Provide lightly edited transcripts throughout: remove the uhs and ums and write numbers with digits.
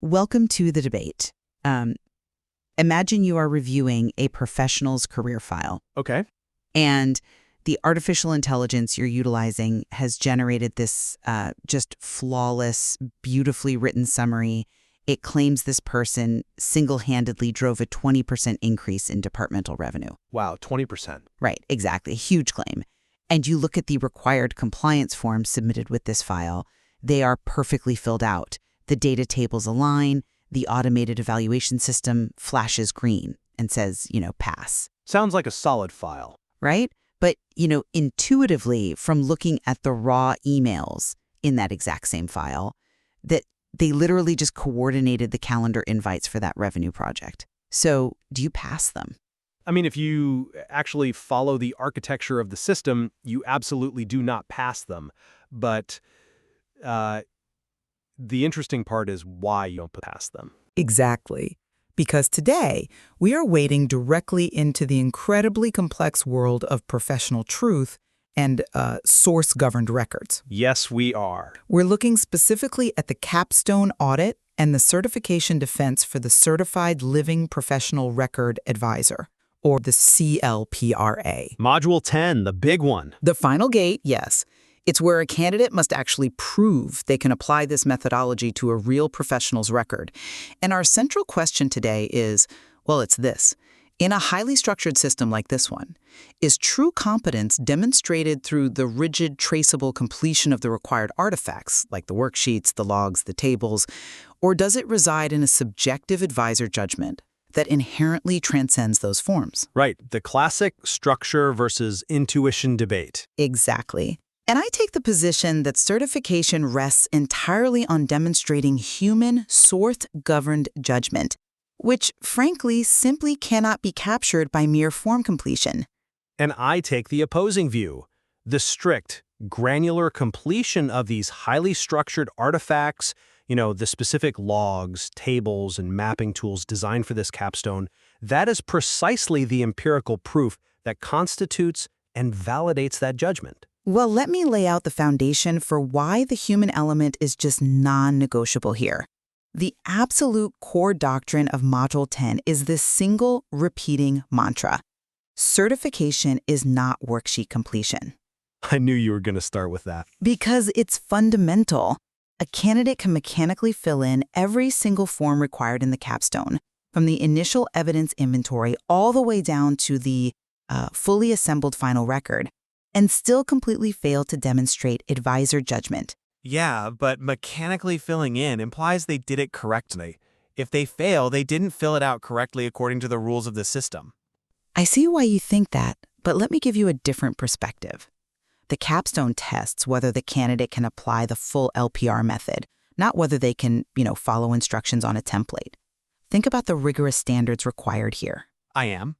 Welcome to the debate. Um, Imagine you are reviewing a professional's career file, Okay. and the artificial intelligence you're utilizing has generated this just flawless, beautifully written summary. It claims this person single-handedly drove a 20% increase in departmental revenue. Wow, 20%. Right, exactly. A huge claim. And you look at the required compliance forms submitted with this file, they are perfectly filled out. The data tables align, the automated evaluation system flashes green and says, pass, Sounds like a solid file. right? But, intuitively, from looking at the raw emails in that exact same file, that they literally just coordinated the calendar invites for that revenue project. So do you pass them? I mean, if you actually follow the architecture of the system, you absolutely do not pass them. But the interesting part is why you don't pass them. Exactly. Because today, we are wading directly into the incredibly complex world of professional truth and source-governed records. Yes, we are. We're looking specifically at the capstone audit and the certification defense for the Certified Living Professional Record Advisor, or the CLPRA. Module 10, the big one. The final gate, yes. It's where a candidate must actually prove they can apply this methodology to a real professional's record. And our central question today is, it's this. In a highly structured system like this one, is true competence demonstrated through the rigid, traceable completion of the required artifacts, like the worksheets, the logs, the tables, or does it reside in a subjective advisor judgment that inherently transcends those forms? Right, the classic structure versus intuition debate. Exactly. And I take the position that certification rests entirely on demonstrating human, source-governed judgment, which, frankly, simply cannot be captured by mere form completion. And I take the opposing view. The strict, granular completion of these highly structured artifacts, the specific logs, tables, and mapping tools designed for this capstone, that is precisely the empirical proof that constitutes and validates that judgment. Well, let me lay out the foundation for why the human element is just non-negotiable here. The absolute core doctrine of Module 10 is this single repeating mantra. Certification is not worksheet completion. I knew you were going to start with that. Because it's fundamental. A candidate can mechanically fill in every single form required in the capstone, from the initial evidence inventory all the way down to the fully assembled final record, and still completely fail to demonstrate advisor judgment. Yeah, but mechanically filling in implies they did it correctly. If they fail, they didn't fill it out correctly according to the rules of the system. I see why you think that, but let me give you a different perspective. The capstone tests whether the candidate can apply the full LPR method, not whether they can, follow instructions on a template. Think about the rigorous standards required here. I am.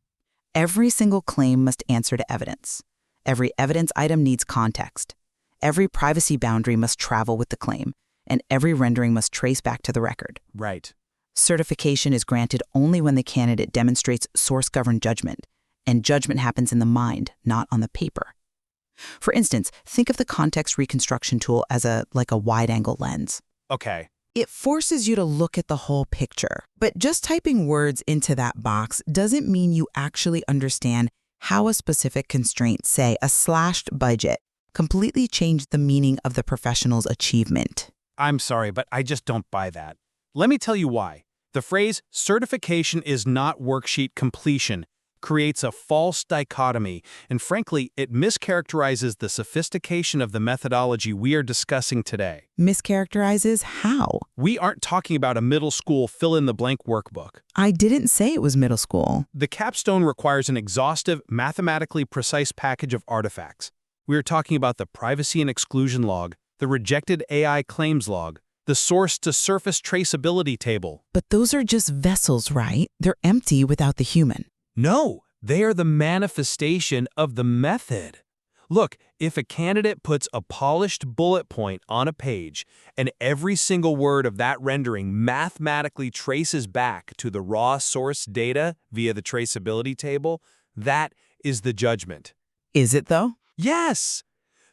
Every single claim must answer to evidence. Every evidence item needs context. Every privacy boundary must travel with the claim, and every rendering must trace back to the record. Right. Certification is granted only when the candidate demonstrates source-governed judgment, and judgment happens in the mind, not on the paper. For instance, think of the context reconstruction tool as a wide-angle lens. Okay. It forces you to look at the whole picture. But just typing words into that box doesn't mean you actually understand how a specific constraint, say a slashed budget, completely changed the meaning of the professional's achievement. I'm sorry, but I just don't buy that. Let me tell you why. The phrase certification is not worksheet completion creates a false dichotomy, and frankly, it mischaracterizes the sophistication of the methodology we are discussing today. Mischaracterizes how? We aren't talking about a middle school fill-in-the-blank workbook. I didn't say it was middle school. The capstone requires an exhaustive, mathematically precise package of artifacts. We are talking about the privacy and exclusion log, the rejected AI claims log, the source-to-surface traceability table. But those are just vessels, right? They're empty without the human. No, they are the manifestation of the method. Look, if a candidate puts a polished bullet point on a page and every single word of that rendering mathematically traces back to the raw source data via the traceability table, that is the judgment. Is it, though? Yes!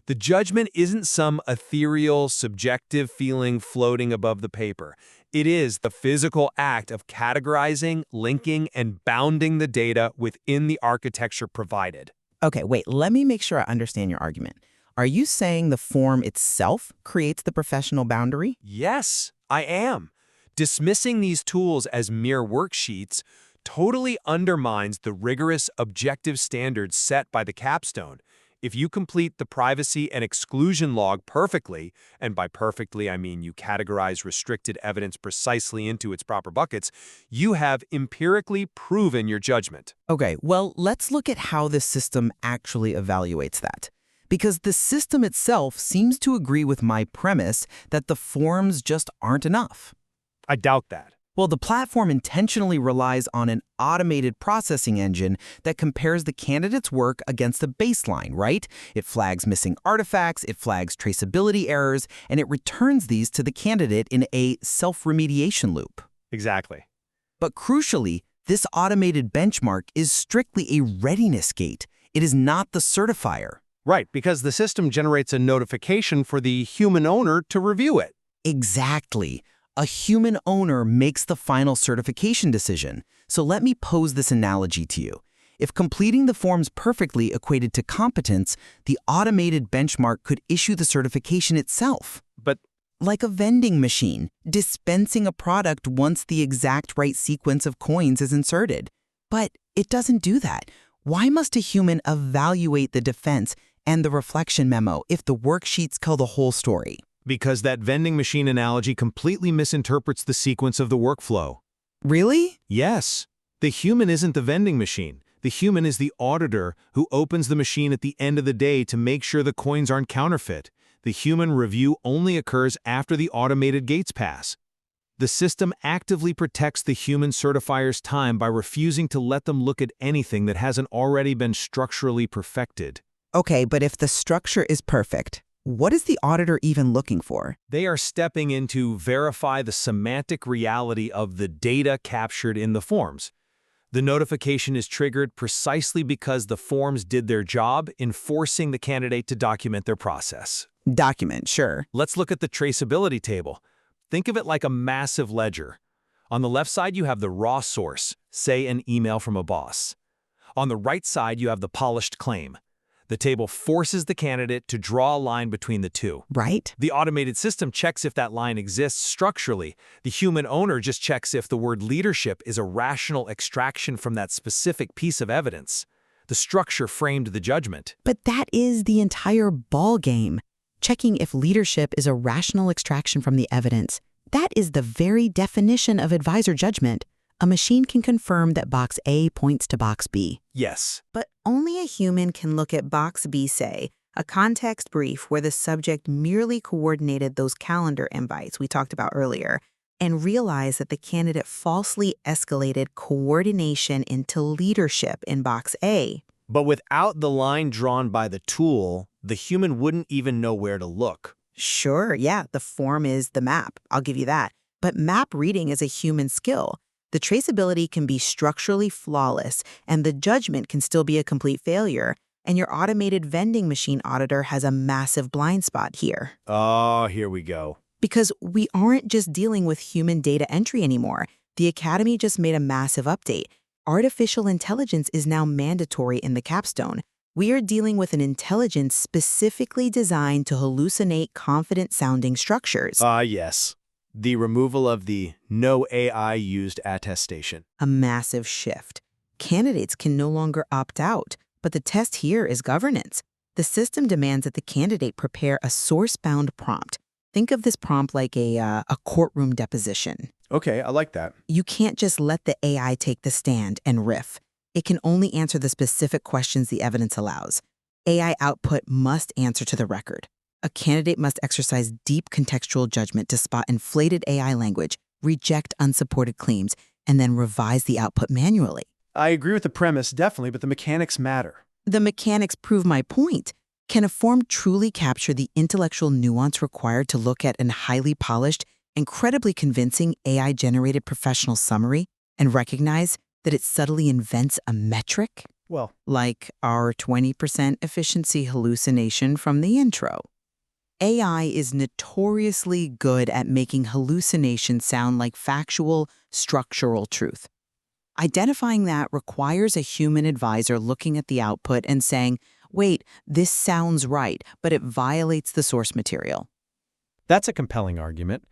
The judgment isn't some ethereal, subjective feeling floating above the paper. It is the physical act of categorizing, linking, and bounding the data within the architecture provided. Okay, wait, let me make sure I understand your argument. Are you saying the form itself creates the professional boundary? Yes, I am. Dismissing these tools as mere worksheets totally undermines the rigorous objective standards set by the capstone. If you complete the privacy and exclusion log perfectly, and by perfectly I mean you categorize restricted evidence precisely into its proper buckets, you have empirically proven your judgment. Okay, well, let's look at how this system actually evaluates that. Because the system itself seems to agree with my premise that the forms just aren't enough. I doubt that. Well, the platform intentionally relies on an automated processing engine that compares the candidate's work against the baseline, right? It flags missing artifacts, it flags traceability errors, and it returns these to the candidate in a self-remediation loop. Exactly. But crucially, this automated benchmark is strictly a readiness gate. It is not the certifier. Right, because the system generates a notification for the human owner to review it. Exactly. A human owner makes the final certification decision. So let me pose this analogy to you. If completing the forms perfectly equated to competence, the automated benchmark could issue the certification itself. But Like a vending machine, dispensing a product once the exact right sequence of coins is inserted. But it doesn't do that. Why must a human evaluate the defense and the reflection memo if the worksheets tell the whole story? because that vending machine analogy completely misinterprets the sequence of the workflow. Really? Yes, the human isn't the vending machine. The human is the auditor who opens the machine at the end of the day to make sure the coins aren't counterfeit. The human review only occurs after the automated gates pass. The system actively protects the human certifier's time by refusing to let them look at anything that hasn't already been structurally perfected. Okay, but if the structure is perfect, what is the auditor even looking for? They are stepping in to verify the semantic reality of the data captured in the forms. The notification is triggered precisely because the forms did their job in forcing the candidate to document their process. Document, sure. Let's look at the traceability table. Think of it like a massive ledger. On the left side, you have the raw source, say an email from a boss. On the right side, you have the polished claim. The table forces the candidate to draw a line between the two. Right? The automated system checks if that line exists structurally. The human owner just checks if the word leadership is a rational extraction from that specific piece of evidence. The structure framed the judgment. But that is the entire ball game. Checking if leadership is a rational extraction from the evidence. That is the very definition of advisor judgment. A machine can confirm that box A points to box B. Yes. But only a human can look at box B, say, a context brief where the subject merely coordinated those calendar invites we talked about earlier, and realize that the candidate falsely escalated coordination into leadership in box A. But without the line drawn by the tool, the human wouldn't even know where to look. Sure, yeah, the form is the map. I'll give you that. But map reading is a human skill. The traceability can be structurally flawless, and the judgment can still be a complete failure. And your automated vending machine auditor has a massive blind spot here. Oh, here we go. Because we aren't just dealing with human data entry anymore. The Academy just made a massive update. Artificial intelligence is now mandatory in the capstone. We are dealing with an intelligence specifically designed to hallucinate confident-sounding structures. Yes. The removal of the no AI used attestation. A massive shift. Candidates can no longer opt out, but the test here is governance. The system demands that the candidate prepare a source-bound prompt. Think of this prompt like a courtroom deposition. Okay, I like that. You can't just let the AI take the stand and riff. It can only answer the specific questions the evidence allows. AI output must answer to the record. A candidate must exercise deep contextual judgment to spot inflated AI language, reject unsupported claims, and then revise the output manually. I agree with the premise, definitely, but the mechanics matter. The mechanics prove my point. Can a form truly capture the intellectual nuance required to look at an highly polished, incredibly convincing AI-generated professional summary and recognize that it subtly invents a metric? Well, Like our 20% efficiency hallucination from the intro. AI is notoriously good at making hallucinations sound like factual, structural truth. Identifying that requires a human advisor looking at the output and saying, wait, this sounds right, but it violates the source material. That's a compelling argument.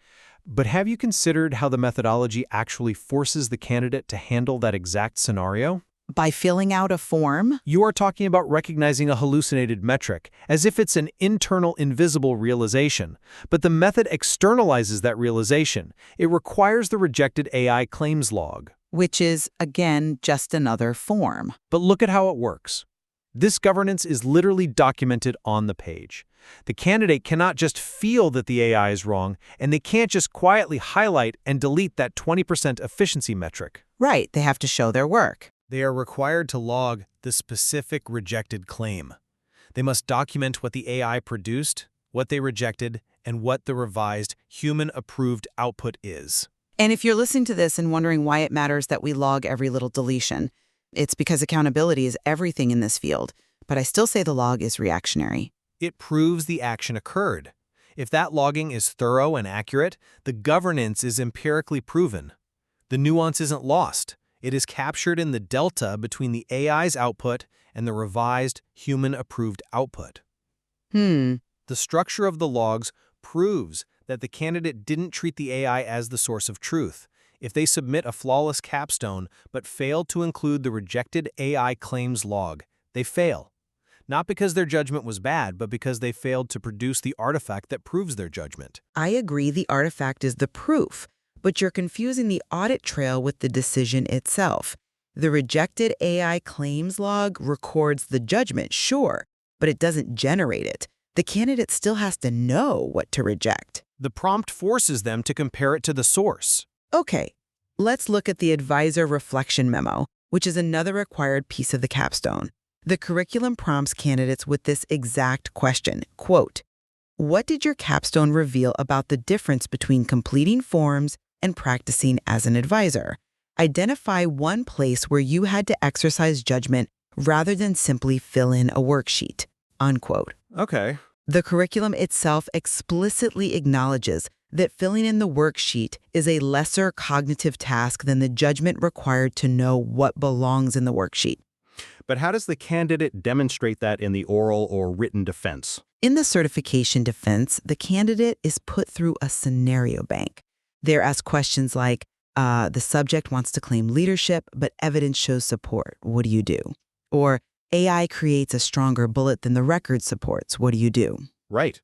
But have you considered how the methodology actually forces the candidate to handle that exact scenario? By filling out a form, You are talking about recognizing a hallucinated metric, as if it's an internal invisible realization. But the method externalizes that realization. It requires the rejected AI claims log. which is, again, just another form. But look at how it works. This governance is literally documented on the page. The candidate cannot just feel that the AI is wrong, and they can't just quietly highlight and delete that 20% efficiency metric. Right, they have to show their work. They are required to log the specific rejected claim. They must document what the AI produced, what they rejected, and what the revised human-approved output is. And if you're listening to this and wondering why it matters that we log every little deletion, it's because accountability is everything in this field, but I still say the log is reactionary. It proves the action occurred. If that logging is thorough and accurate, the governance is empirically proven. The nuance isn't lost. It is captured in the delta between the AI's output and the revised human-approved output. Hmm. The structure of the logs proves that the candidate didn't treat the AI as the source of truth. If they submit a flawless capstone but fail to include the rejected AI claims log, they fail. Not because their judgment was bad, but because they failed to produce the artifact that proves their judgment. I agree the artifact is the proof, but you're confusing the audit trail with the decision itself. The rejected AI claims log records the judgment, sure, but it doesn't generate it. The candidate still has to know what to reject. The prompt forces them to compare it to the source. Okay, let's look at the advisor reflection memo, which is another required piece of the capstone. The curriculum prompts candidates with this exact question, quote, "What did your capstone reveal about the difference between completing forms and practicing as an advisor? Identify one place where you had to exercise judgment rather than simply fill in a worksheet," unquote. Okay. The curriculum itself explicitly acknowledges that filling in the worksheet is a lesser cognitive task than the judgment required to know what belongs in the worksheet. But how does the candidate demonstrate that in the oral or written defense? In the certification defense, the candidate is put through a scenario bank. They're asked questions like, the subject wants to claim leadership, but evidence shows support. What do you do? Or, AI creates a stronger bullet than the record supports. What do you do? Right.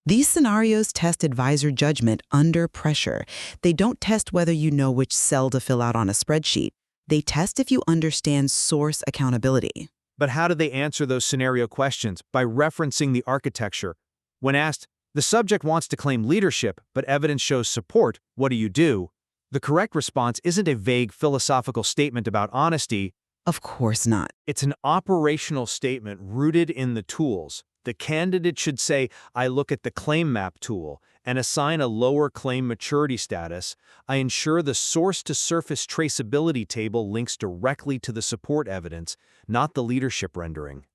These scenarios test advisor judgment under pressure. They don't test whether you know which cell to fill out on a spreadsheet. They test if you understand source accountability. But how do they answer those scenario questions? By referencing the architecture. When asked, the subject wants to claim leadership, but evidence shows support, what do you do? The correct response isn't a vague philosophical statement about honesty. Of course not. It's an operational statement rooted in the tools. The candidate should say, I look at the claim map tool and assign a lower claim maturity status. I ensure the source-to-surface traceability table links directly to the support evidence, not the leadership rendering.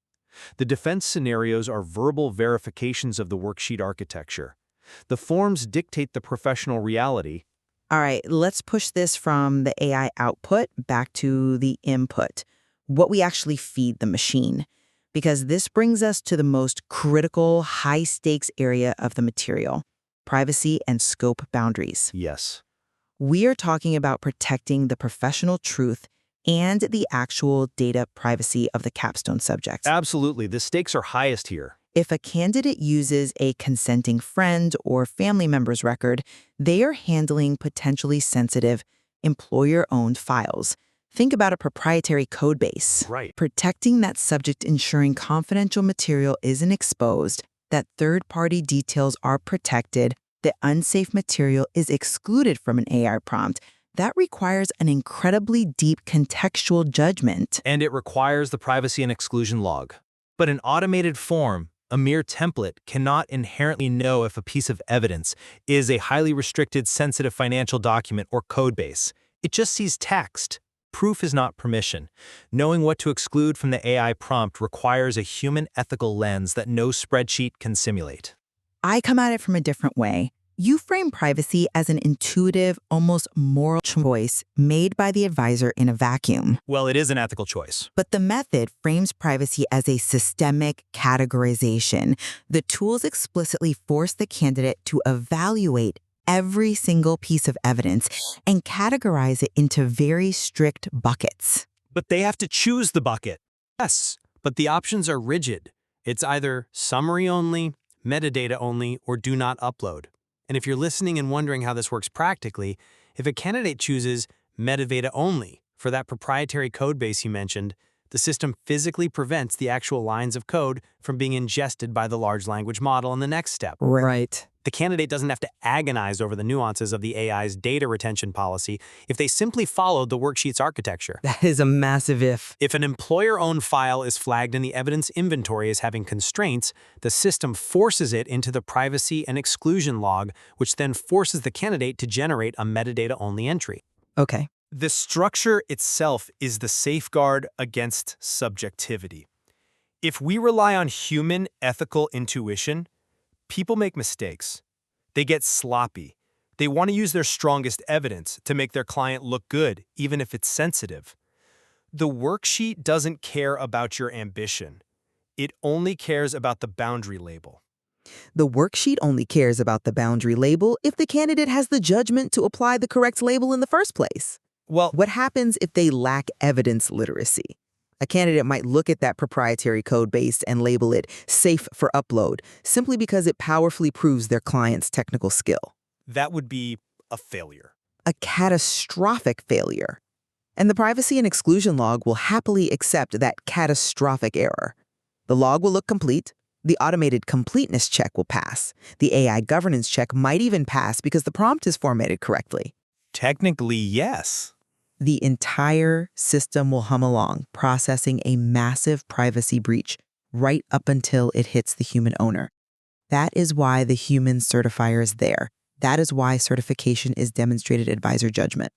The defense scenarios are verbal verifications of the worksheet architecture. The forms dictate the professional reality. All right, let's push this from the AI output back to the input, what we actually feed the machine, because this brings us to the most critical, high-stakes area of the material, privacy and scope boundaries. Yes. We are talking about protecting the professional truth and the actual data privacy of the capstone subjects. Absolutely. The stakes are highest here. If a candidate uses a consenting friend or family member's record, they are handling potentially sensitive employer-owned files. Think about a proprietary code base. Right. Protecting that subject, ensuring confidential material isn't exposed, that third-party details are protected, that unsafe material is excluded from an AI prompt. That requires an incredibly deep contextual judgment. And it requires the privacy and exclusion log. But an automated form, a mere template, cannot inherently know if a piece of evidence is a highly restricted, sensitive financial document or code base. It just sees text. Proof is not permission. Knowing what to exclude from the AI prompt requires a human ethical lens that no spreadsheet can simulate. I come at it from a different way. You frame privacy as an intuitive, almost moral choice made by the advisor in a vacuum. Well, it is an ethical choice. But the method frames privacy as a systemic categorization. The tools explicitly force the candidate to evaluate every single piece of evidence and categorize it into very strict buckets. But they have to choose the bucket. Yes, but the options are rigid. It's either summary only, metadata only, or do not upload. And if you're listening and wondering how this works practically, if a candidate chooses metadata only for that proprietary code base you mentioned, the system physically prevents the actual lines of code from being ingested by the large language model in the next step. Right. The candidate doesn't have to agonize over the nuances of the AI's data retention policy if they simply followed the worksheet's architecture. That is a massive if. If an employer-owned file is flagged in the evidence inventory as having constraints, the system forces it into the privacy and exclusion log, which then forces the candidate to generate a metadata-only entry. Okay. The structure itself is the safeguard against subjectivity. If we rely on human ethical intuition, people make mistakes. They get sloppy. They want to use their strongest evidence to make their client look good, even if it's sensitive. The worksheet doesn't care about your ambition. It only cares about the boundary label. The worksheet only cares about the boundary label if the candidate has the judgment to apply the correct label in the first place. Well, What happens if they lack evidence literacy? A candidate might look at that proprietary code base and label it safe for upload simply because it powerfully proves their client's technical skill. that would be a failure. A catastrophic failure. And the privacy and exclusion log will happily accept that catastrophic error. The log will look complete. The automated completeness check will pass. The AI governance check might even pass because the prompt is formatted correctly. Technically, yes. The entire system will hum along, processing a massive privacy breach right up until it hits the human owner. That is why the human certifier is there. That is why certification is demonstrated advisor judgment.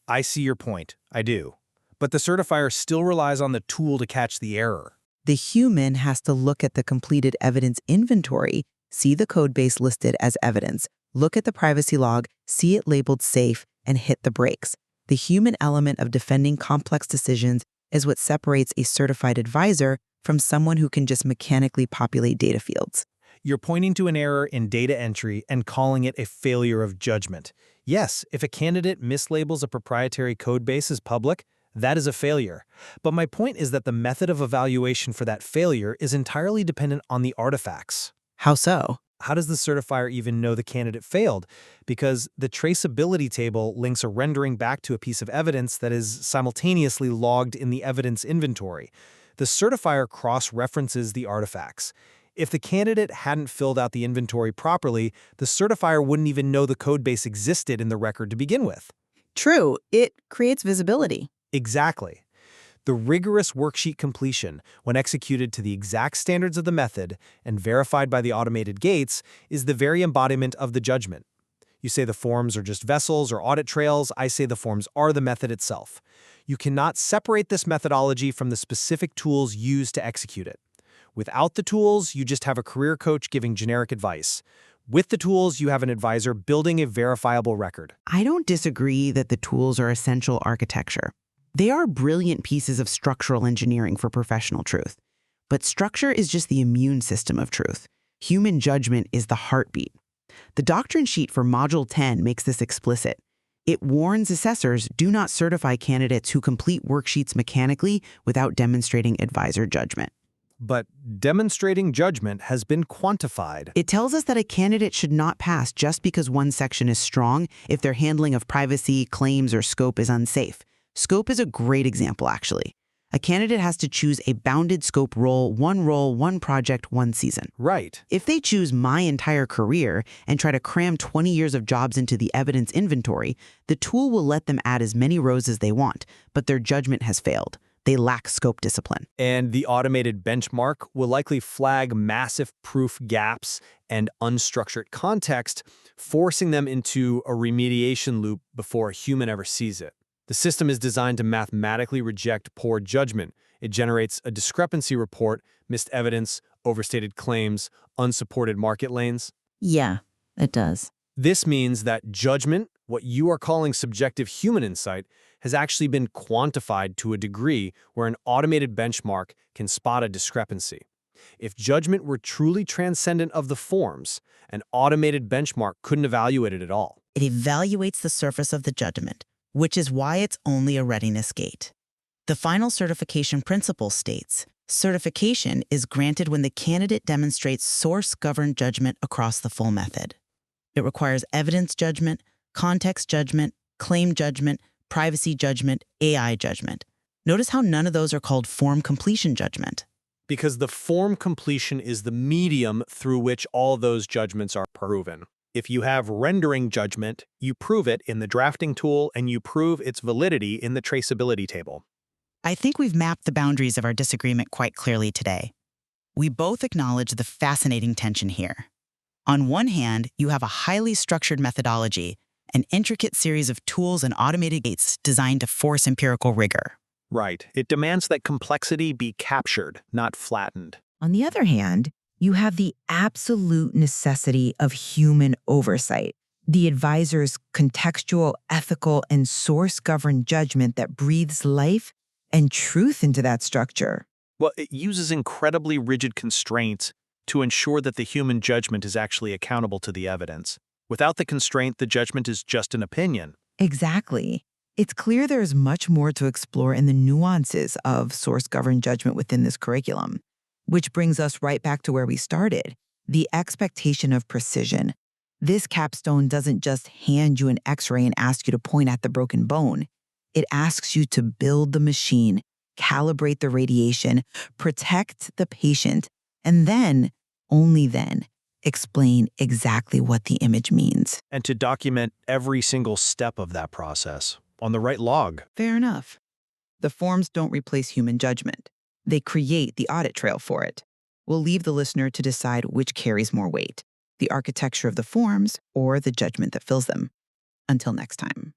I see your point. I do. But the certifier still relies on the tool to catch the error. The human has to look at the completed evidence inventory, see the code base listed as evidence, look at the privacy log, see it labeled safe, and hit the brakes. The human element of defending complex decisions is what separates a certified advisor from someone who can just mechanically populate data fields. You're pointing to an error in data entry and calling it a failure of judgment. Yes, if a candidate mislabels a proprietary code base as public, that is a failure. But my point is that the method of evaluation for that failure is entirely dependent on the artifacts. How so? How does the certifier even know the candidate failed? Because the traceability table links a rendering back to a piece of evidence that is simultaneously logged in the evidence inventory. The certifier cross-references the artifacts. If the candidate hadn't filled out the inventory properly, the certifier wouldn't even know the codebase existed in the record to begin with. True, it creates visibility. Exactly. The rigorous worksheet completion, when executed to the exact standards of the method and verified by the automated gates, is the very embodiment of the judgment. You say the forms are just vessels or audit trails, I say the forms are the method itself. You cannot separate this methodology from the specific tools used to execute it. Without the tools, you just have a career coach giving generic advice. With the tools, you have an advisor building a verifiable record. I don't disagree that the tools are essential architecture. They are brilliant pieces of structural engineering for professional truth. But structure is just the immune system of truth. Human judgment is the heartbeat. The doctrine sheet for Module 10 makes this explicit. It warns assessors do not certify candidates who complete worksheets mechanically without demonstrating advisor judgment. But demonstrating judgment has been quantified. It tells us that a candidate should not pass just because one section is strong if their handling of privacy, claims, or scope is unsafe. Scope is a great example, actually. A candidate has to choose a bounded scope role, one project, one season. Right. If they choose my entire career and try to cram 20 years of jobs into the evidence inventory, the tool will let them add as many rows as they want, but their judgment has failed. They lack scope discipline. And the automated benchmark will likely flag massive proof gaps and unstructured context, forcing them into a remediation loop before a human ever sees it. The system is designed to mathematically reject poor judgment. It generates a discrepancy report, missed evidence, overstated claims, unsupported market lanes. Yeah, it does. This means that judgment, what you are calling subjective human insight, has actually been quantified to a degree where an automated benchmark can spot a discrepancy. If judgment were truly transcendent of the forms, an automated benchmark couldn't evaluate it at all. It evaluates the surface of the judgment, which is why it's only a readiness gate. The final certification principle states, certification is granted when the candidate demonstrates source-governed judgment across the full method. It requires evidence judgment, context judgment, claim judgment, privacy judgment, AI judgment. Notice how none of those are called form completion judgment. Because the form completion is the medium through which all those judgments are proven. If you have rendering judgment, you prove it in the drafting tool and you prove its validity in the traceability table. I think we've mapped the boundaries of our disagreement quite clearly today. We both acknowledge the fascinating tension here. On one hand, you have a highly structured methodology, an intricate series of tools and automated gates designed to force empirical rigor. Right. It demands that complexity be captured, not flattened. On the other hand, you have the absolute necessity of human oversight, the advisor's contextual, ethical, and source-governed judgment that breathes life and truth into that structure. Well, it uses incredibly rigid constraints to ensure that the human judgment is actually accountable to the evidence. Without the constraint, the judgment is just an opinion. Exactly. It's clear there is much more to explore in the nuances of source-governed judgment within this curriculum, which brings us right back to where we started, the expectation of precision. This capstone doesn't just hand you an X-ray and ask you to point at the broken bone. It asks you to build the machine, calibrate the radiation, protect the patient, and then, only then, explain exactly what the image means. And to document every single step of that process on the right log. Fair enough. The forms don't replace human judgment. They create the audit trail for it. We'll leave the listener to decide which carries more weight, the architecture of the forms or the judgment that fills them. Until next time.